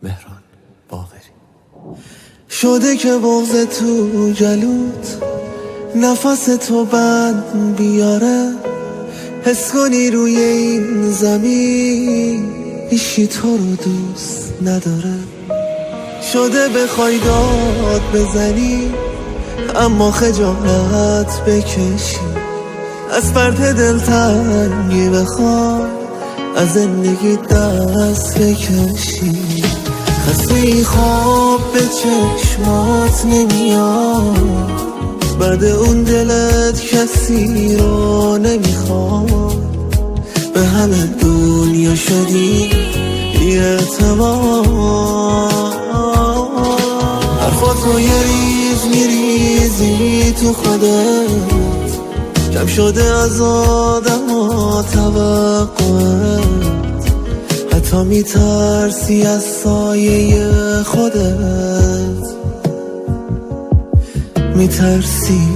مهران باقری. شده که بغض تو جلوت نفس تو بند بیاره، حس کنی روی این زمین هیچی تو رو دوست نداره. شده بخوای داد بزنی اما خجالت بکشی، از فرط دلتنگی بخوای از زندگی دست بکشی. خسته خواب به چشمات نمیاد، بعد اون دلت کسی رو نمیخواد. به همه دنیا شدی بی اعتبار، حرفات رو یه ریز میریزی تو خودت، کم شده از آدم ها توقعت، حتی میترسی از سایه خودت، میترسی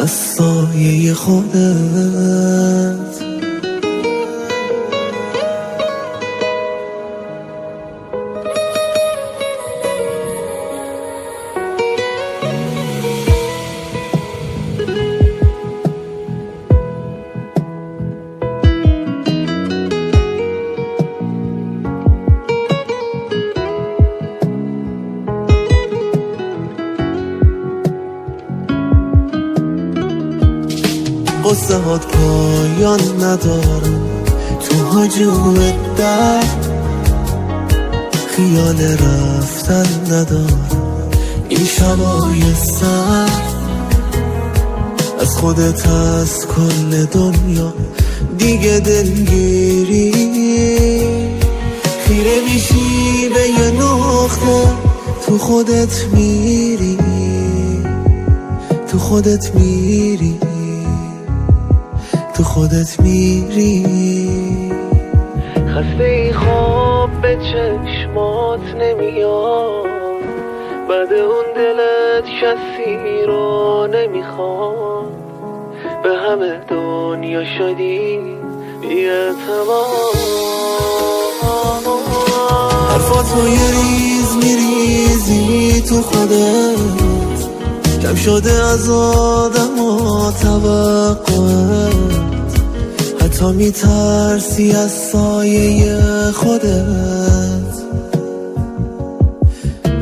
از سایه خودت. قصه هات پایان ندارم تو هجوم درد، خیال رفتن ندارم این شبای سر. از خودت از کل دنیا دیگه دلگیری، خیره میشی به یه نقطه تو خودت میری، تو خودت میری، تو خودت میری. خسته ای خواب به چشمات نمیاد، بعد اون دلت کسی رو نمیخواد. به همه دنیا شدی بی اعتبار، حرفات رو یه ریز میریزی تو خودت، کم شده از آدم ها توقعت، حتی میترسی از سایه خودت،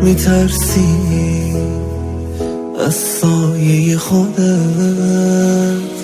میترسی از سایه خودت.